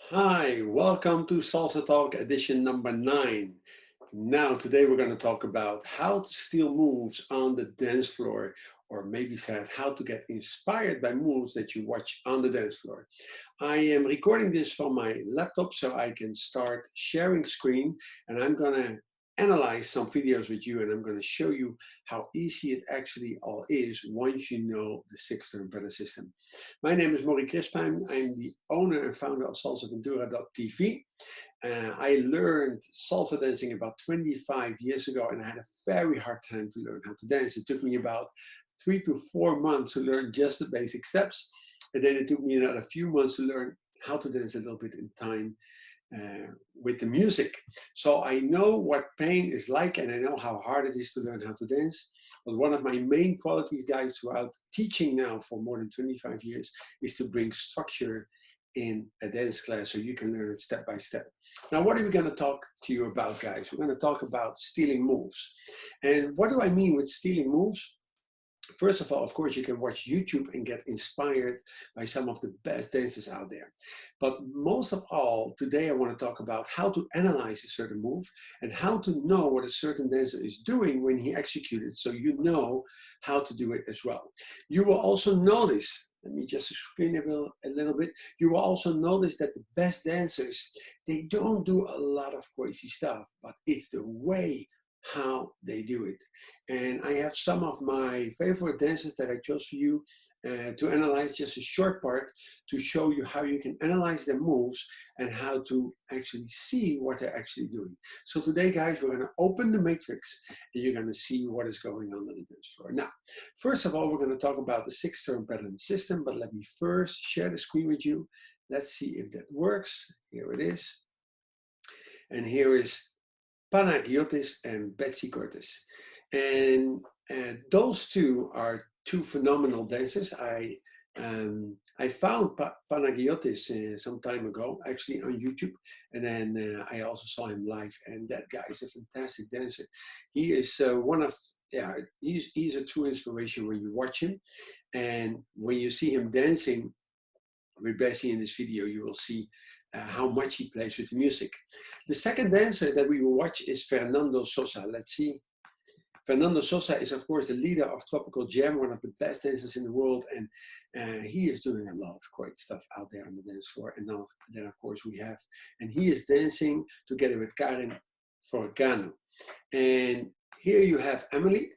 Hi, welcome to Salsa Talk edition number 9. Now, today we're going to talk about how to steal moves on the dance floor, or maybe said, how to get inspired by moves that you watch on the dance floor. I am recording this from my laptop so I can start sharing screen, and I'm going to analyze some videos with you, and I'm going to show you how easy it actually all is once you know the six-turn pedal system. My name is Maury Crispijn. I'm the owner and founder of salsaventura.tv. I learned salsa dancing about 25 years ago, and I had a very hard time to learn how to dance. It took me about 3 to 4 months to learn just the basic steps, and then it took me another few months to learn how to dance a little bit in time with the music. So I know what pain is like, and I know how hard it is to learn how to dance. But one of my main qualities, guys, throughout teaching now for more than 25 years is to bring structure in a dance class so you can learn it step by step. Now, what are we going to talk to you about, guys? We're going to talk about stealing moves. And what do I mean with stealing moves? First of all, of course, you can watch YouTube and get inspired by some of the best dancers out there. But most of all, today I want to talk about how to analyze a certain move and how to know what a certain dancer is doing when he executes it, so you know how to do it as well. You will also notice, let me just screen it a little bit, you will also notice that the best dancers, they don't do a lot of crazy stuff, but it's the way how they do it. And I have some of my favorite dances that I chose for you to analyze, just a short part to show you how you can analyze their moves and how to actually see what they're actually doing. So today, guys, we're going to open the matrix and you're going to see what is going on the dance floor. Now, first of all, we're going to talk about the six-turn pattern system, but let me first share the screen with you. Let's see if that works. Here it is. And here is Panagiotis and Betsy Cortez. And those two are two phenomenal dancers. I found Panagiotis some time ago, actually on YouTube, and then I also saw him live, and that guy is a fantastic dancer. He is he's a true inspiration when you watch him, and when you see him dancing with Bessie in this video, you will see how much he plays with the music. The second dancer that we will watch is Fernando Sosa. Let's see. Fernando Sosa is, of course, the leader of Tropical Jam, one of the best dancers in the world, and he is doing a lot of great stuff out there on the dance floor. And now, then, of course, and he is dancing together with Karen Forgano. And here you have Emily.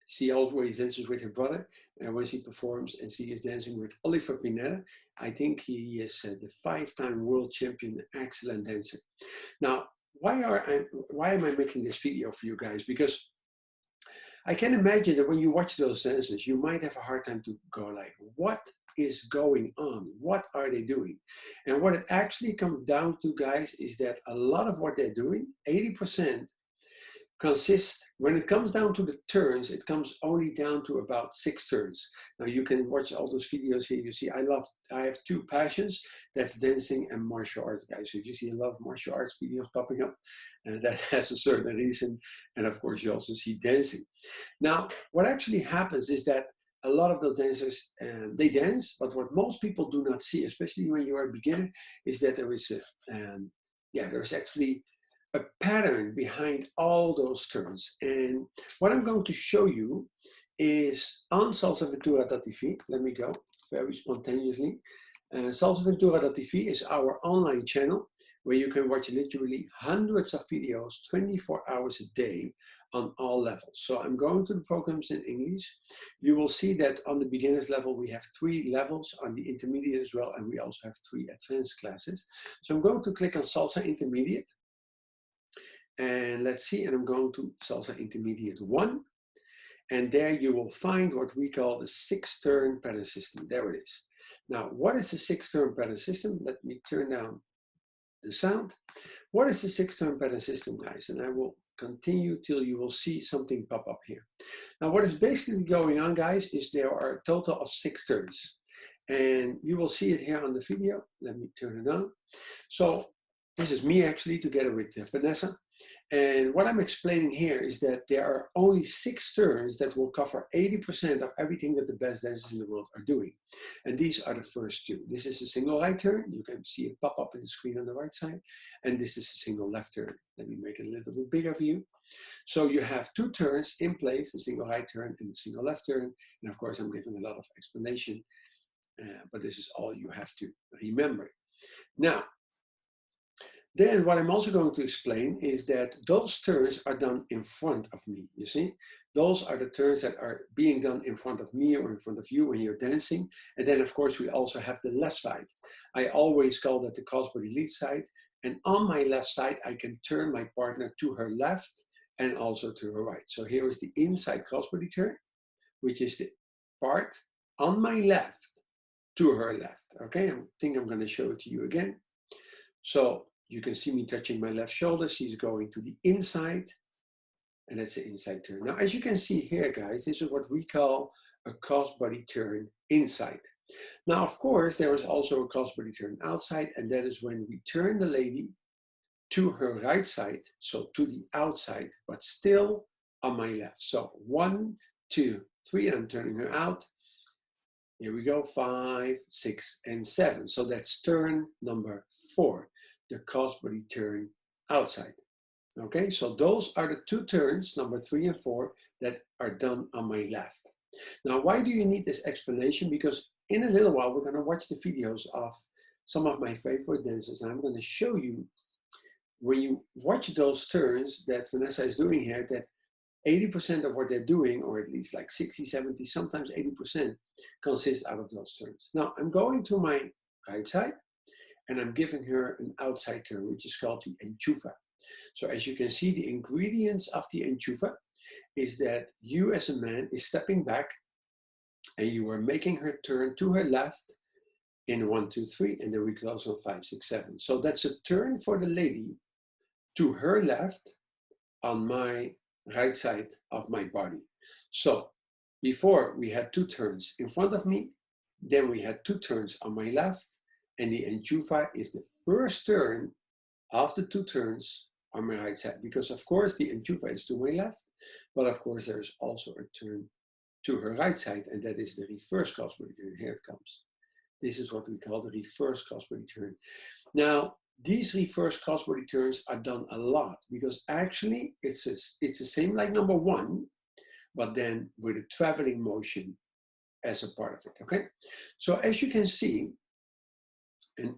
She always dances with her brother when she performs, and she is dancing with Oliver Pineda. I think he is the 5-time world champion, excellent dancer. Now, why am I making this video for you guys? Because I can imagine that when you watch those dances, you might have a hard time to go like, what is going on? What are they doing? And what it actually comes down to, guys, is that a lot of what they're doing, 80%, consists, when it comes down to the turns, it comes only down to about 6 turns. Now you can watch all those videos here. You see, I have two passions. That's dancing and martial arts, guys. So you see a lot of martial arts videos popping up, and that has a certain reason. And of course, you also see dancing. Now, what actually happens is that a lot of those dancers, they dance, but what most people do not see, especially when you are a beginner, is that there is there's actually a pattern behind all those turns. And what I'm going to show you is on salsaventura.tv. Let me go very spontaneously. Salsaventura.tv is our online channel where you can watch literally hundreds of videos 24 hours a day on all levels. So I'm going to the programs in English. You will see that on the beginners level, we have 3 levels, on the intermediate as well, and we also have 3 advanced classes. So I'm going to click on Salsa Intermediate. And let's see, and I'm going to Salsa Intermediate 1. And there you will find what we call the 6-turn pattern system. There it is. Now, what is the 6-turn pattern system? Let me turn down the sound. What is the 6-turn pattern system, guys? And I will continue till you will see something pop up here. Now, what is basically going on, guys, is there are a total of 6 turns. And you will see it here on the video. Let me turn it on. So This is me actually together with Vanessa. And what I'm explaining here is that there are only 6 turns that will cover 80% of everything that the best dancers in the world are doing. And these are the first 2. This is a single right turn. You can see it pop up in the screen on the right side. And this is a single left turn. Let me make it a little bit bigger for you. So you have 2 turns in place, a single right turn and a single left turn. And of course, I'm giving a lot of explanation, but this is all you have to remember. Now, then what I'm also going to explain is that those turns are done in front of me, you see? Those are the turns that are being done in front of me or in front of you when you're dancing. And then of course we also have the left side. I always call that the crossbody lead side. And on my left side, I can turn my partner to her left and also to her right. So here is the inside crossbody turn, which is the part on my left to her left. Okay, I think I'm gonna show it to you again. So you can see me touching my left shoulder. She's going to the inside, and that's the inside turn. Now, as you can see here, guys, this is what we call a crossbody turn inside. Now, of course, there is also a crossbody turn outside, and that is when we turn the lady to her right side, so to the outside, but still on my left. So 1, 2, 3, and I'm turning her out. Here we go, 5, 6, and 7. So that's turn number 4. The crossbody turn outside. Okay, so those are the 2 turns, number 3 and 4, that are done on my left. Now, why do you need this explanation? Because in a little while, we're going to watch the videos of some of my favorite dancers, and I'm going to show you, when you watch those turns that Vanessa is doing here, that 80% of what they're doing, or at least like 60, 70, sometimes 80%, consists out of those turns. Now, I'm going to my right side, and I'm giving her an outside turn, which is called the enchufa. So as you can see, the ingredients of the enchufa is that you as a man is stepping back and you are making her turn to her left in 1, 2, 3, and then we close on 5, 6, 7. So that's a turn for the lady to her left on my right side of my body. So before we had 2 turns in front of me, then we had 2 turns on my left, and the enchufa is the first turn of the 2 turns on my right side, because of course the enchufa is to my left, but of course there's also a turn to her right side, and that is the reverse crossbody turn. Here it comes. This is what we call the reverse crossbody turn. Now, these reverse crossbody turns are done a lot because actually it's the same like number 1, but then with a traveling motion as a part of it, okay? So as you can see, and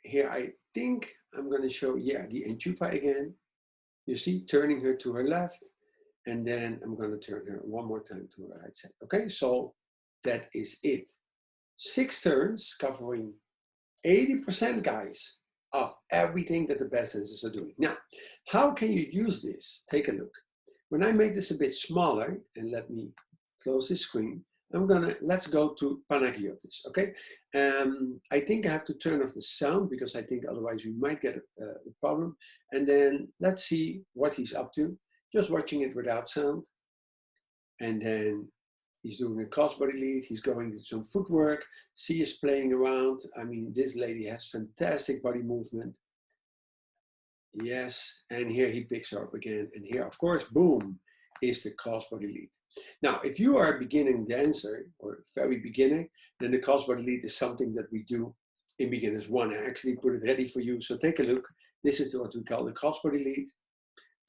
here I think I'm going to show, yeah, the enchufa again. You see, turning her to her left, and then I'm going to turn her one more time to her right side. Okay, so that is it. 6 turns covering 80%, guys, of everything that the best dancers are doing. Now, how can you use this? Take a look. When I make this a bit smaller, and let me close this screen, let's go to Panagiotis, okay? I think I have to turn off the sound because I think otherwise we might get a problem. And then let's see what he's up to. Just watching it without sound. And then he's doing a crossbody lead. He's going to some footwork. She is playing around. I mean, this lady has fantastic body movement. Yes, and here he picks her up again. And here, of course, boom, is the crossbody lead. Now, if you are a beginning dancer or very beginner, then the crossbody lead is something that we do in beginners 1. I actually put it ready for you, so take a look. This is what we call the crossbody lead,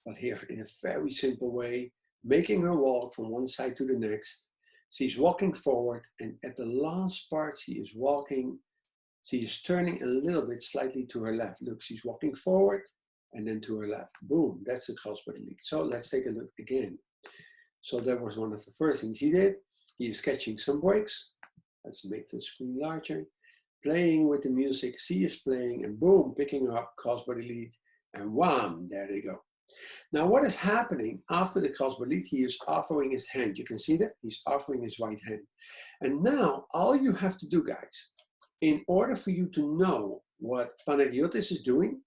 but here in a very simple way, making her walk from one side to the next. She's walking forward, and at the last part, she is turning a little bit slightly to her left. Look, she's walking forward, and then to her left. Boom, that's the crossbody lead. So let's take a look again. So that was one of the first things he did. He is catching some breaks. Let's make the screen larger. Playing with the music, she is playing, and boom, picking up crossbody lead, and wham, there they go. Now what is happening after the crossbody lead? He is offering his hand. You can see that? He's offering his right hand. And now all you have to do, guys, in order for you to know what Panagiotis is doing,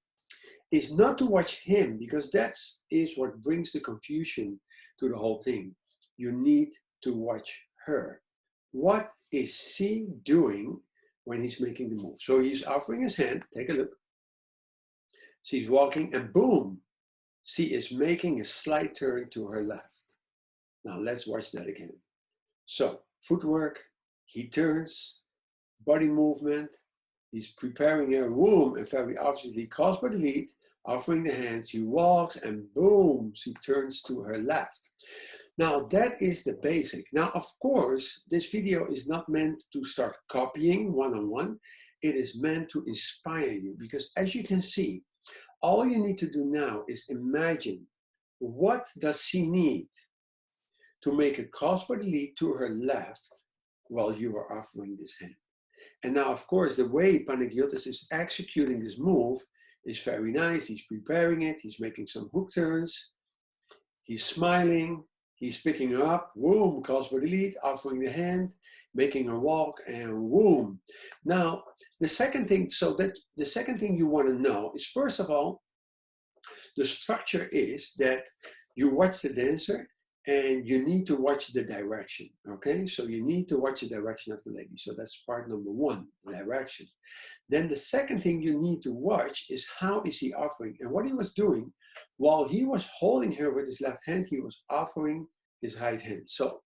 is not to watch him, because that is what brings the confusion to the whole thing. You need to watch her. What is she doing when he's making the move? So he's offering his hand. Take a look. She's walking and boom, she is making a slight turn to her left. Now let's watch that again. So footwork, he turns, body movement, he's preparing her womb and very obviously caused by the lead, offering the hands, he walks and boom, she turns to her left. Now that is the basic. Now, of course, this video is not meant to start copying one-on-one. It is meant to inspire you because as you can see, all you need to do now is imagine what does she need to make a crossbody lead to her left while you are offering this hand. And now, of course, the way Panagiotis is executing this move is very nice. He's preparing it. He's making some hook turns. He's smiling. He's picking her up, whoom, crossbody lead, offering the hand, making her walk, and whoom. Now, the second thing you want to know is, first of all, the structure is that you watch the dancer and you need to watch the direction, okay? So you need to watch the direction of the lady. So that's part number one, the direction. Then the second thing you need to watch is how is he offering? And what he was doing, while he was holding her with his left hand, he was offering his right hand. So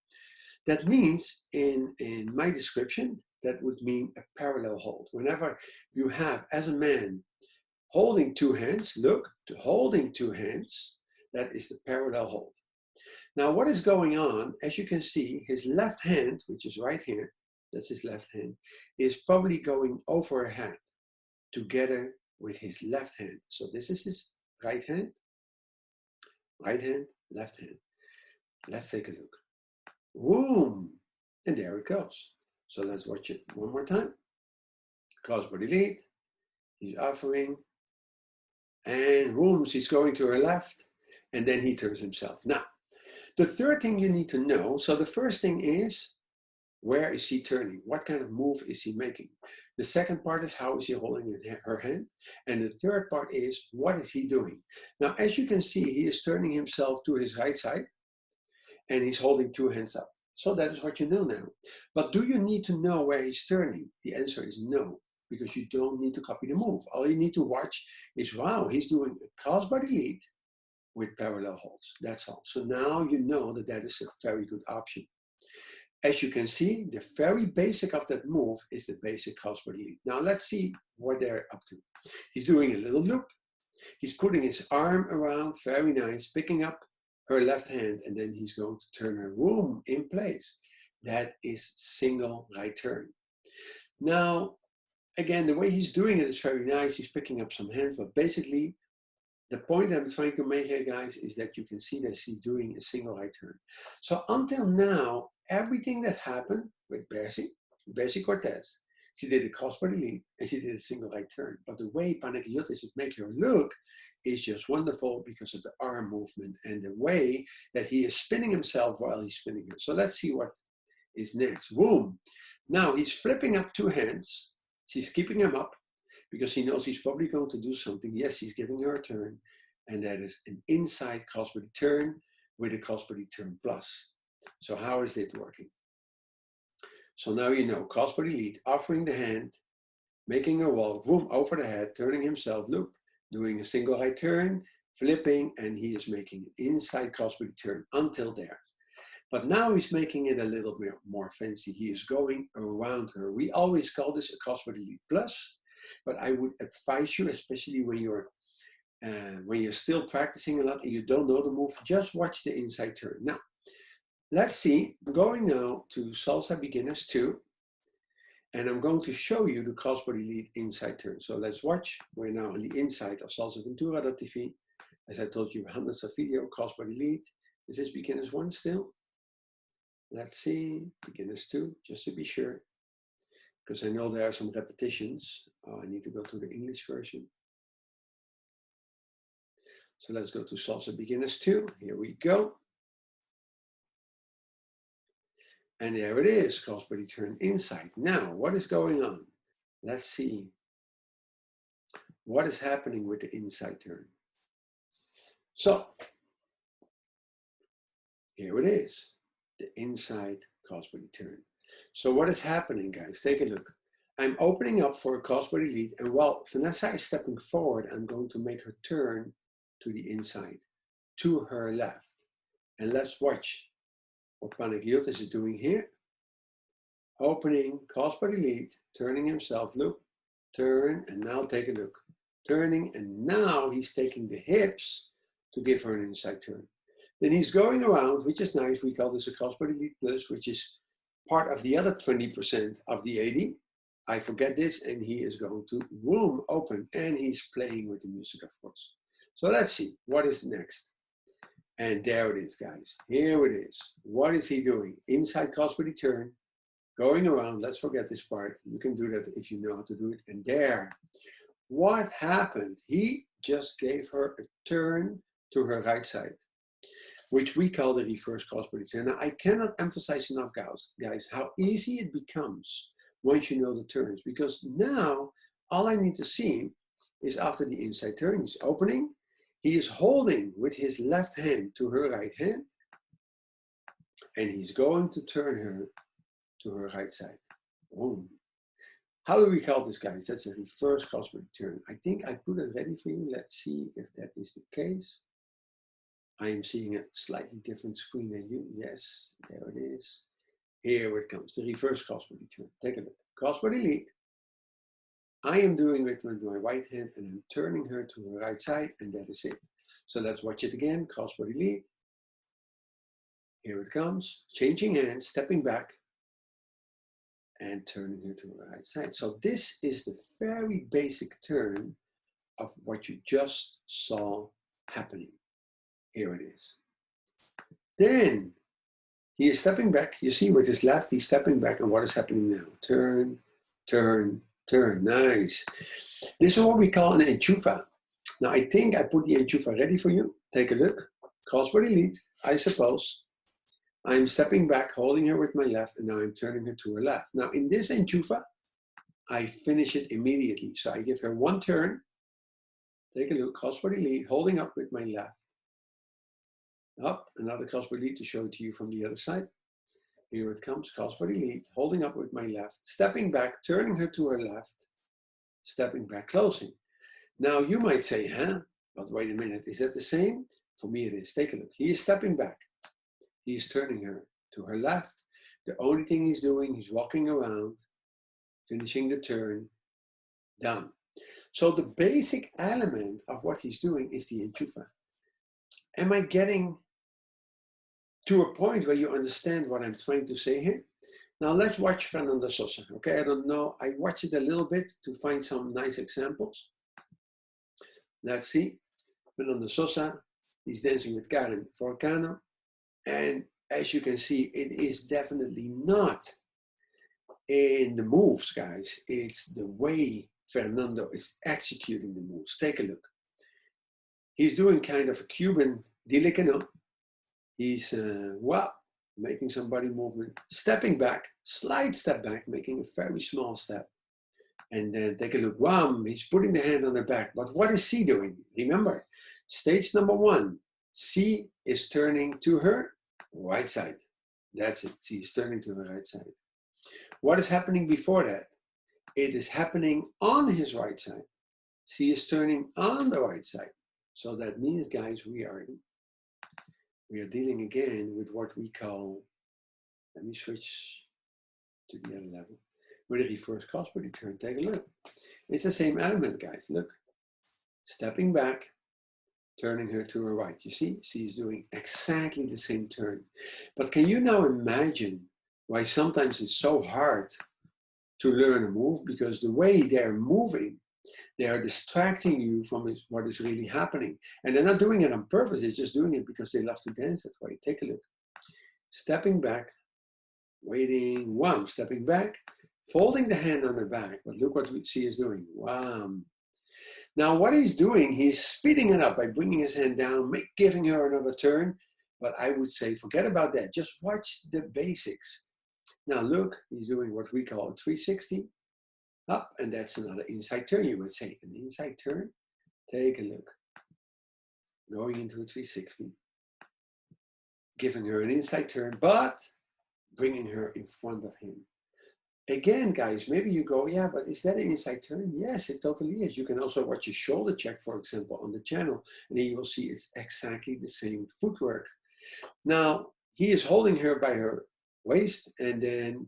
that means in my description, that would mean a parallel hold. Whenever you have, as a man, holding two hands, look, holding two hands, that is the parallel hold. Now what is going on, as you can see, his left hand, which is right here, that's his left hand, is probably going over her head together with his left hand. So this is his right hand, left hand. Let's take a look. Boom! And there it goes. So let's watch it one more time. Crossbody lead, he's offering, and boom, she's going to her left, and then he turns himself. Now, the third thing you need to know, so the first thing is, where is she turning? What kind of move is she making? The second part is, how is she holding her hand? And the third part is, what is he doing? Now, as you can see, he is turning himself to his right side, and he's holding two hands up. So that is what you know now. But do you need to know where he's turning? The answer is no, because you don't need to copy the move. All you need to watch is, wow, he's doing a crossbody lead with parallel holds. That's all. So now you know that that is a very good option. As you can see, the very basic of that move is the basic crossbody lead. Now let's see what they're up to. He's doing a little loop. He's putting his arm around, very nice, picking up her left hand, and then he's going to turn her womb in place. That is single right turn. Now, again, the way he's doing it is very nice. He's picking up some hands, but basically, the point I'm trying to make here, guys, is that you can see that she's doing a single right turn. So until now, everything that happened with Bessie Cortez, she did a crossbody lead and she did a single right turn. But the way Panagiotis is making her look is just wonderful because of the arm movement and the way that he is spinning himself while he's spinning her. So let's see what is next. Boom. Now he's flipping up two hands. She's keeping him up because he knows he's probably going to do something. Yes, he's giving her a turn. And that is an inside crossbody turn with a crossbody turn plus. So how is it working? So now you know, crossbody lead, offering the hand, making a walk, boom, over the head, turning himself, loop, doing a single right turn, flipping, and he is making an inside crossbody turn until there. But now he's making it a little bit more fancy. He is going around her. We always call this a crossbody lead plus, but I would advise you, especially when you're still practicing a lot and you don't know the move, just watch the inside turn. Now, let's see, I'm going now to Salsa Beginners 2, and I'm going to show you the crossbody lead inside turn. So let's watch. We're now on the inside of salsaventura.tv. As I told you, hundreds of video, crossbody lead. Is this Beginners 1 still? Let's see, Beginners 2, just to be sure, because I know there are some repetitions. Oh, I need to go to the English version. So let's go to Salsa Beginners 2. Here we go. And there it is, crossbody turn inside. Now, what is going on? Let's see. What is happening with the inside turn? So, here it is, the inside crossbody turn. So what is happening, guys? Take a look. I'm opening up for a crossbody lead, and while Vanessa is stepping forward, I'm going to make her turn to the inside, to her left. And let's watch what Panagiotis is doing here. Opening, crossbody lead, turning himself, look, turn, and now take a look. Turning, and now he's taking the hips to give her an inside turn. Then he's going around, which is nice. We call this a crossbody lead plus, which is part of the other 20% of the 80. I forget this, and he is going to boom, open, and he's playing with the music, of course. So let's see, what is next? And there it is, guys. Here it is. What is he doing? Inside crossbody turn, going around. Let's forget this part. You can do that if you know how to do it. And there, what happened? He just gave her a turn to her right side, which we call the reverse crossbody turn. Now, I cannot emphasize enough, guys, how easy it becomes once you know the turns, because now all I need to see is after the inside turn, he's opening, he is holding with his left hand to her right hand, and he's going to turn her to her right side. Boom. How do we call this, guys? That's a reverse crossbody turn. I think I put it ready for you. Let's see if that is the case. I am seeing a slightly different screen than you. Yes, there it is. Here it comes, the reverse crossbody turn. Take a look. Crossbody lead. I am doing it with my right hand, and I'm turning her to her right side, and that is it. So let's watch it again. Crossbody lead. Here it comes. Changing hands, stepping back, and turning her to her right side. So this is the very basic turn of what you just saw happening. Here it is. Then he is stepping back. You see with his left, he's stepping back, and what is happening now? Turn, turn, turn. Nice. This is what we call an enchufa. Now, I think I put the enchufa ready for you. Take a look. Crossbody lead, I suppose. I'm stepping back, holding her with my left, and now I'm turning her to her left. Now, in this enchufa, I finish it immediately. So I give her one turn. Take a look. Crossbody lead, holding up with my left. Up, another crossbody lead to show it to you from the other side. Here it comes, crossbody lead, holding up with my left, stepping back, turning her to her left, stepping back, closing. Now you might say, huh? But wait a minute, is that the same? For me it is. Take a look. He is stepping back. He is turning her to her left. The only thing he's doing, he's walking around, finishing the turn, done. So the basic element of what he's doing is the enchufa. Am I getting to a point where you understand what I'm trying to say here? Now let's watch Fernando Sosa. Okay, I don't know. I watched it a little bit to find some nice examples. Let's see. Fernando Sosa, he's dancing with Karen Forcano. And as you can see, it is definitely not in the moves, guys. It's the way Fernando is executing the moves. Take a look. He's doing kind of a Cuban dilicano. He's, making some body movement, stepping back, slight step back, making a very small step. And then take a look, wham, he's putting the hand on the back. But what is C doing? Remember, stage number one, C is turning to her right side. That's it, C is turning to her right side. What is happening before that? It is happening on his right side. C is turning on the right side. So that means, guys, we are dealing again with what we call, let me switch to the other level, with a reverse crossbody turn. Take a look. It's the same element, guys. Look. Stepping back, turning her to her right. You see? She's doing exactly the same turn. But can you now imagine why sometimes it's so hard to learn a move? Because the way they're moving, they are distracting you from what is really happening. And they're not doing it on purpose. They're just doing it because they love to dance that way. Take a look. Stepping back, waiting, wham, stepping back, folding the hand on the back. But look what she is doing. Wham. Now what he's doing, he's speeding it up by bringing his hand down, giving her another turn. But I would say, forget about that. Just watch the basics. Now look, he's doing what we call a 360. Up, and that's another inside turn, you would say. An inside turn, take a look. Going into a 360. Giving her an inside turn, but bringing her in front of him. Again, guys, maybe you go, yeah, but is that an inside turn? Yes, it totally is. You can also watch a shoulder check, for example, on the channel, and then you will see it's exactly the same footwork. Now, he is holding her by her waist, and then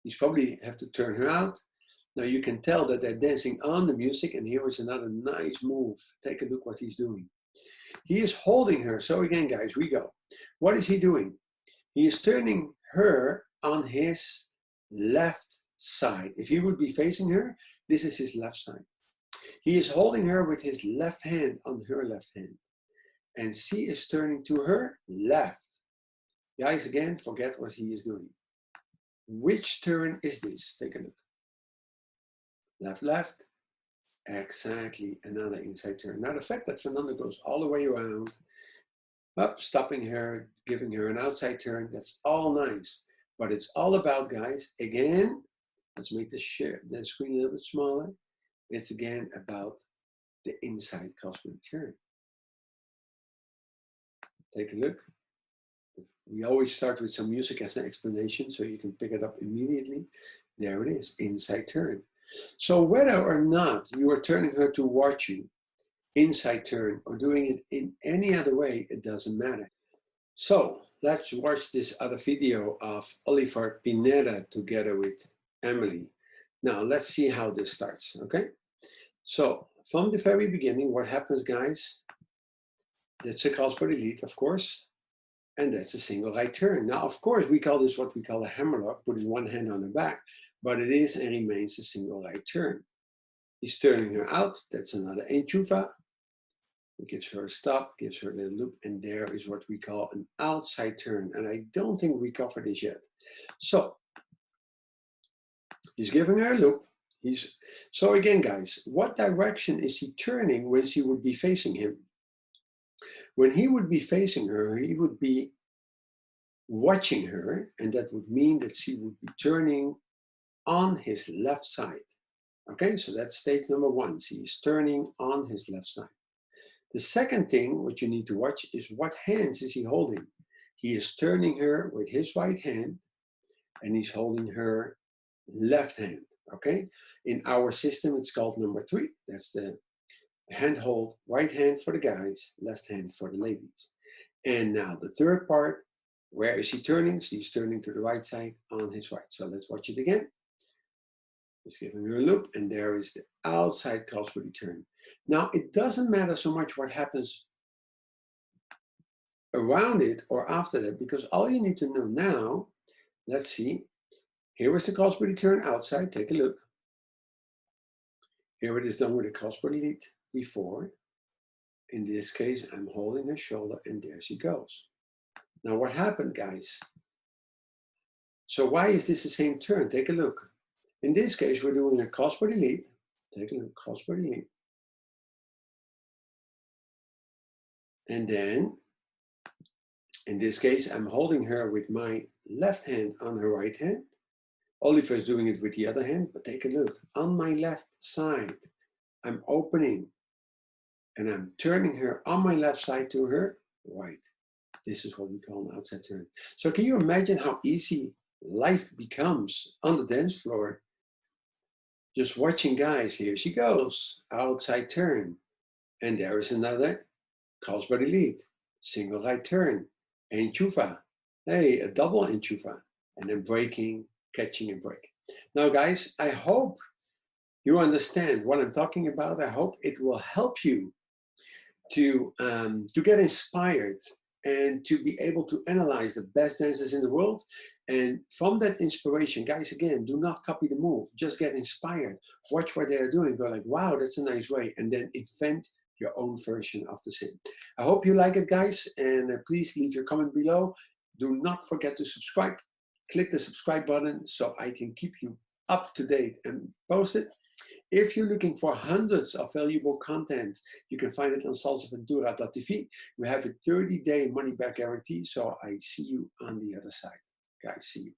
he's probably have to turn her out. Now you can tell that they're dancing on the music, and here is another nice move. Take a look what he's doing. He is holding her. So again, guys, we go. What is he doing? He is turning her on his left side. If he would be facing her, this is his left side. He is holding her with his left hand on her left hand. And she is turning to her left. Guys, again, forget what he is doing. Which turn is this? Take a look. Left, left. Exactly, another inside turn. Now the fact that Fernando goes all the way around, up, stopping her, giving her an outside turn, that's all nice. But it's all about, guys, again, let's make the screen a little bit smaller. It's again about the inside crossbody turn. Take a look. We always start with some music as an explanation so you can pick it up immediately. There it is, inside turn. So whether or not you are turning her to watch you, inside turn, or doing it in any other way, it doesn't matter. So let's watch this other video of Oliver Pineda together with Emily. Now let's see how this starts, okay? So from the very beginning, what happens, guys? That's a crossbody lead, of course, and that's a single right turn. Now, of course, we call this what we call a hammerlock, putting one hand on the back, but it is and remains a single right turn. He's turning her out. That's another enchufa. He gives her a stop, gives her the loop, and there is what we call an outside turn. And I don't think we covered this yet. So he's giving her a loop. So again, guys, what direction is he turning when she would be facing him? When he would be facing her, he would be watching her, and that would mean that she would be turning on his left side. Okay, so that's stage number one. He is turning on his left side. The second thing, what you need to watch is what hands is he holding? He is turning her with his right hand, and he's holding her left hand. Okay, in our system, it's called number 3. That's the hand hold, right hand for the guys, left hand for the ladies. And now the third part, where is he turning? He's turning to the right side on his right. So let's watch it again. He's giving her a loop, and there is the outside crossbody turn. Now, it doesn't matter so much what happens around it or after that, because all you need to know now, let's see, here is the crossbody turn outside, take a look. Here it is done with a crossbody lead before. In this case, I'm holding her shoulder, and there she goes. Now, what happened, guys? So why is this the same turn? Take a look. In this case, we're doing a crossbody lead. Take a look, crossbody lead. And then, in this case, I'm holding her with my left hand on her right hand. Oliver is doing it with the other hand, but take a look. On my left side, I'm opening, and I'm turning her on my left side to her right. This is what we call an outside turn. So can you imagine how easy life becomes on the dance floor? Just watching, guys, here she goes, outside turn. And there is another crossbody lead, single right turn, enchufa. Hey, a double enchufa. And then breaking, catching and break. Now, guys, I hope you understand what I'm talking about. I hope it will help you to get inspired and to be able to analyze the best dancers in the world. And from that inspiration, guys, again, do not copy the move. Just get inspired. Watch what they're doing. Go like, wow, that's a nice way. And then invent your own version of the same. I hope you like it, guys. And please leave your comment below. Do not forget to subscribe. Click the subscribe button so I can keep you up to date and post it. If you're looking for hundreds of valuable content, you can find it on salsaventura.tv. We have a 30-day money-back guarantee, so I see you on the other side. Guys, see you.